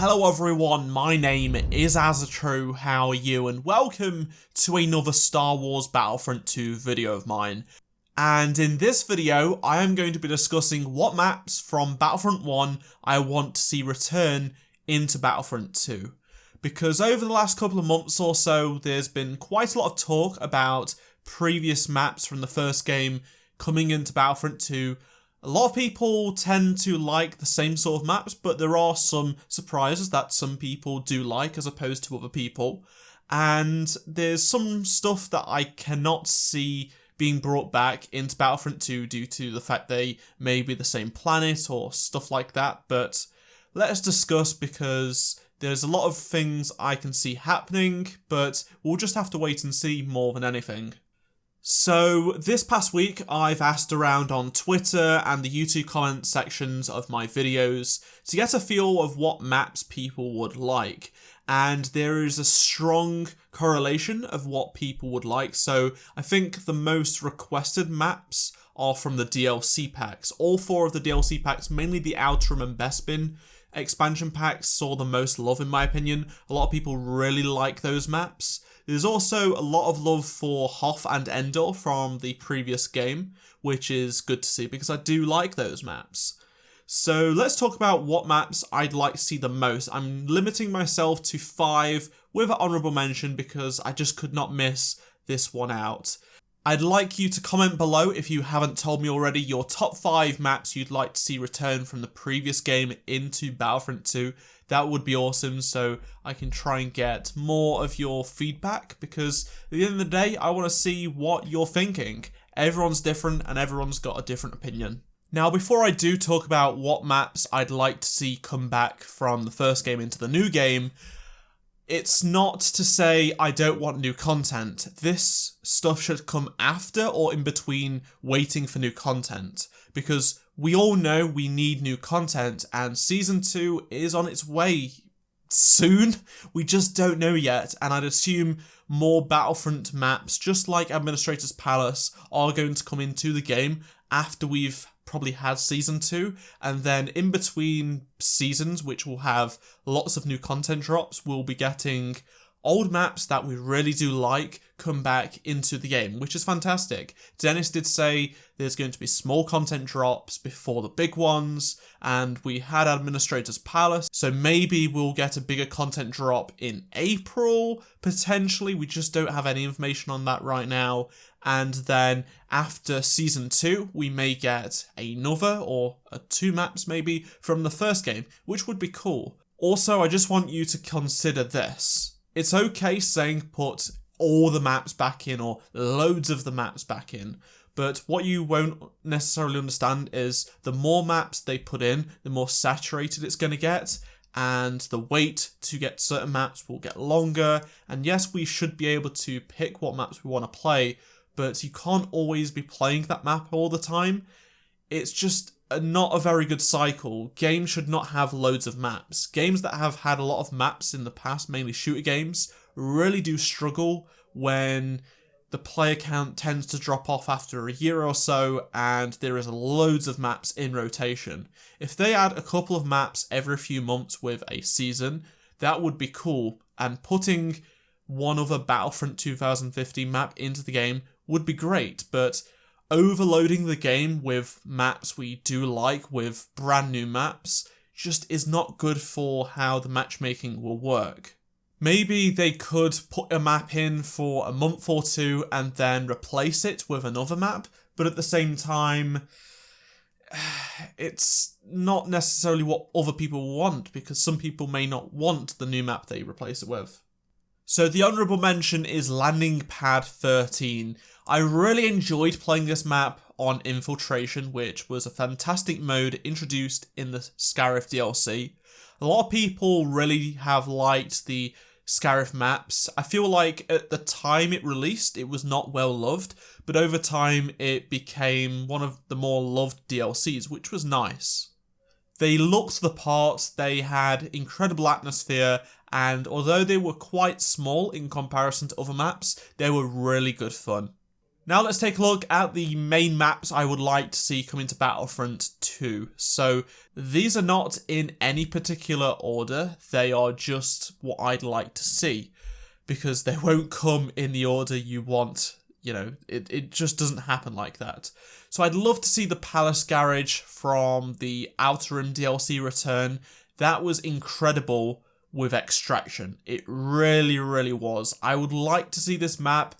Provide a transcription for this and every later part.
Hello everyone, my name is AZZATRU, how are you, and welcome to another Star Wars Battlefront 2 video of mine. And in this video, I am going to be discussing what maps from Battlefront 1 I want to see return into Battlefront 2. Because over the last couple of months or so, there's been quite a lot of talk about previous maps from the first game coming into Battlefront 2. A lot of people tend to like the same sort of maps, but there are some surprises that some people do like as opposed to other people. And there's some stuff that I cannot see being brought back into Battlefront 2 due to the fact they may be the same planet or stuff like that. But let us discuss, because there's a lot of things I can see happening, but we'll just have to wait and see more than anything. So this past week I've asked around on Twitter and the YouTube comment sections of my videos to get a feel of what maps people would like, and there is a strong correlation of what people would like. So I think the most requested maps are from the DLC packs. All 4 of the DLC packs, mainly the AZZATRU and Bespin expansion packs, saw the most love in my opinion. A lot of people really like those maps. There's also a lot of love for Hoth and Endor from the previous game, which is good to see because I do like those maps. So let's talk about what maps I'd like to see the most. I'm limiting myself to 5 with an honourable mention because I just could not miss this one out. I'd like you to comment below, if you haven't told me already, your top 5 maps you'd like to see return from the previous game into Battlefront 2. That would be awesome, so I can try and get more of your feedback, because at the end of the day, I want to see what you're thinking. Everyone's different and everyone's got a different opinion. Now, before I do talk about what maps I'd like to see come back from the first game into the new game, it's not to say I don't want new content. This stuff should come after or in between waiting for new content, because we all know we need new content and Season 2 is on its way soon. We just don't know yet, and I'd assume more Battlefront maps, just like Administrator's Palace, are going to come into the game after we've probably had Season 2, and then in between seasons, which will have lots of new content drops, we'll be getting old maps that we really do like come back into the game, which is fantastic. Dennis did say there's going to be small content drops before the big ones, and we had Administrator's Palace, so maybe we'll get a bigger content drop in April, potentially. We just don't have any information on that right now. And then after Season 2, we may get another or 2 maps maybe from the first game, which would be cool. Also, I just want you to consider this. It's okay saying put all the maps back in or loads of the maps back in, but what you won't necessarily understand is the more maps they put in, the more saturated it's going to get, and the wait to get certain maps will get longer. And yes, we should be able to pick what maps we want to play, but you can't always be playing that map all the time. It's just not a very good cycle. Games should not have loads of maps. Games that have had a lot of maps in the past, mainly shooter games, really do struggle when the player count tends to drop off after a year or so and there is loads of maps in rotation. If they add a couple of maps every few months with a season, that would be cool, and putting one other Battlefront 2015 map into the game would be great, but overloading the game with maps we do like, with brand new maps, just is not good for how the matchmaking will work. Maybe they could put a map in for a month or 2 and then replace it with another map, but at the same time, it's not necessarily what other people want, because some people may not want the new map they replace it with. So the honourable mention is Landing Pad 13. I really enjoyed playing this map on Infiltration, which was a fantastic mode introduced in the Scarif DLC. A lot of people really have liked the Scarif maps. I feel like at the time it released, it was not well loved, but over time it became one of the more loved DLCs, which was nice. They looked the part, they had incredible atmosphere, and although they were quite small in comparison to other maps, they were really good fun. Now let's take a look at the main maps I would like to see come into Battlefront 2. So these are not in any particular order, they are just what I'd like to see, because they won't come in the order you want. You know, it just doesn't happen like that. So I'd love to see the Palace Garage from the Outer Rim DLC return. That was incredible with Extraction. It really, really was. I would like to see this map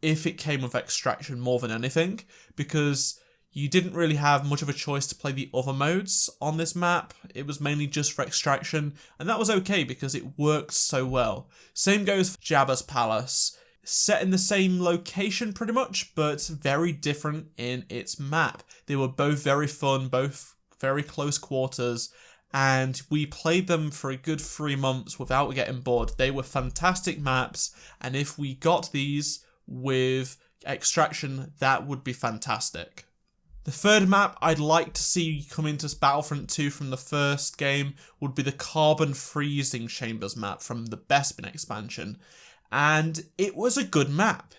if it came with Extraction more than anything, because you didn't really have much of a choice to play the other modes on this map. It was mainly just for Extraction, and that was okay because it worked so well. Same goes for Jabba's Palace. Set in the same location pretty much, but very different in its map. They were both very fun, both very close quarters, and we played them for a good 3 months without getting bored. They were fantastic maps, and if we got these with Extraction, that would be fantastic. The third map I'd like to see come into Battlefront 2 from the first game would be the Carbon Freezing Chambers map from the Bespin expansion. And it was a good map.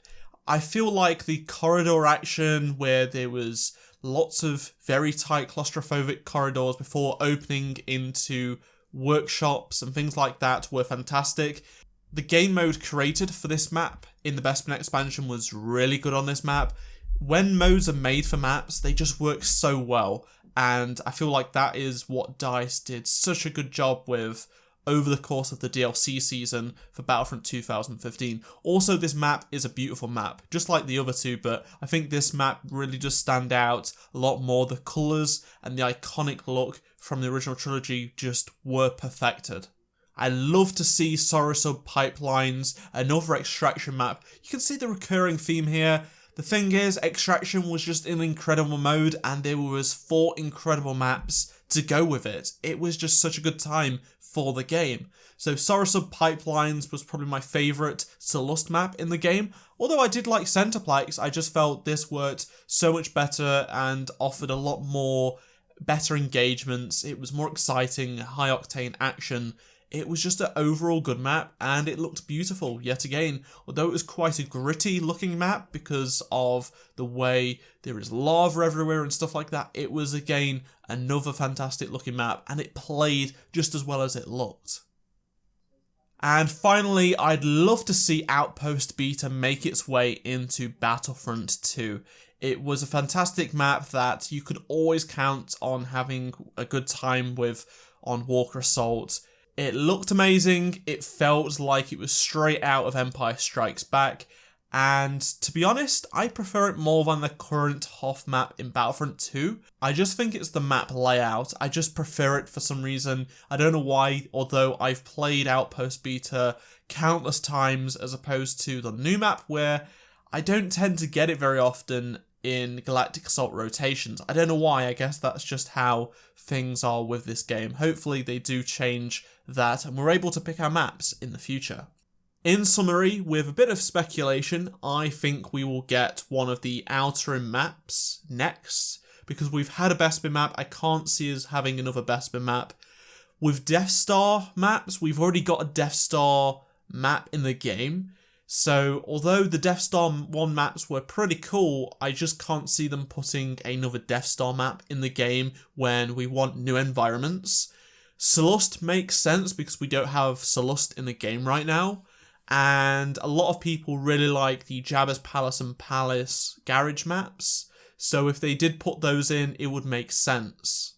I feel like the corridor action where there was lots of very tight claustrophobic corridors before opening into workshops and things like that were fantastic. The game mode created for this map in the Bespin expansion was really good on this map. When modes are made for maps, they just work so well, and I feel like that is what DICE did such a good job with over the course of the DLC season for Battlefront 2015. Also, this map is a beautiful map, just like the other two, but I think this map really does stand out a lot more. The colours and the iconic look from the original trilogy just were perfected. I love to see Sorosub Pipelines, another Extraction map. You can see the recurring theme here. The thing is, Extraction was just an incredible mode, and there was 4 incredible maps to go with it. It was just such a good time for the game. So Sorosub Pipelines was probably my favourite Solust map in the game. Although I did like Centerplex, I just felt this worked so much better and offered a lot more better engagements. It was more exciting, high octane action. It was just an overall good map, and it looked beautiful yet again, although it was quite a gritty looking map because of the way there is lava everywhere and stuff like that. It was again another fantastic looking map, and it played just as well as it looked. And finally, I'd love to see Outpost Beta make its way into Battlefront 2. It was a fantastic map that you could always count on having a good time with on Walker Assault. It looked amazing, it felt like it was straight out of Empire Strikes Back, and to be honest, I prefer it more than the current Hoth map in Battlefront 2. I just think it's the map layout, I just prefer it for some reason. I don't know why, although I've played Outpost Beta countless times as opposed to the new map where I don't tend to get it very often in Galactic Assault rotations. I don't know why, I guess that's just how things are with this game. Hopefully they do change that and we're able to pick our maps in the future. In summary, with a bit of speculation, I think we will get one of the Outer Rim maps next, because we've had a Bespin map. I can't see us having another Bespin map. With Death Star maps, we've already got a Death Star map in the game. So, although the Death Star 1 maps were pretty cool, I just can't see them putting another Death Star map in the game when we want new environments. Solust makes sense because we don't have Solust in the game right now, and a lot of people really like the Jabba's Palace and Palace Garage maps, so if they did put those in, it would make sense.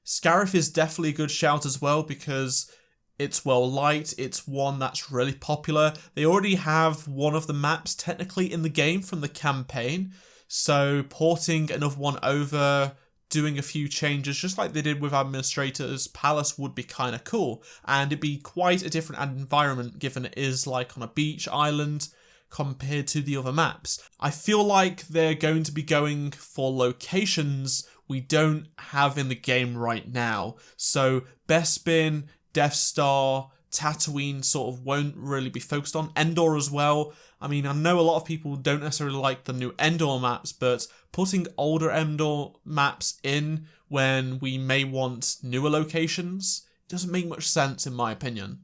Scarif is definitely a good shout as well because it's well liked, it's one that's really popular. They already have one of the maps technically in the game from the campaign, so porting another one over, doing a few changes just like they did with Administrator's Palace would be kind of cool, and it'd be quite a different environment given it is like on a beach island compared to the other maps. I feel like they're going to be going for locations we don't have in the game right now, so Bespin, Death Star, Tatooine sort of won't really be focused on. Endor as well. I mean, I know a lot of people don't necessarily like the new Endor maps, but putting older Endor maps in when we may want newer locations doesn't make much sense in my opinion.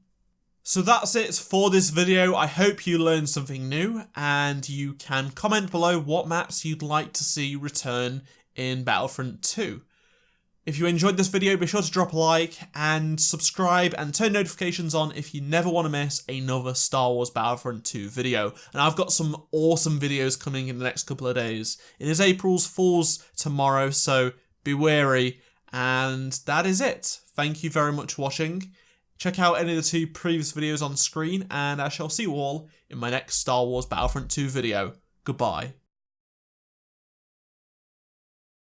So that's it for this video. I hope you learned something new, and you can comment below what maps you'd like to see return in Battlefront 2. If you enjoyed this video, be sure to drop a like and subscribe and turn notifications on if you never want to miss another Star Wars Battlefront 2 video. And I've got some awesome videos coming in the next couple of days. It is April's Fool's tomorrow, so be wary. And that is it. Thank you very much for watching. Check out any of the 2 previous videos on screen, and I shall see you all in my next Star Wars Battlefront 2 video. Goodbye.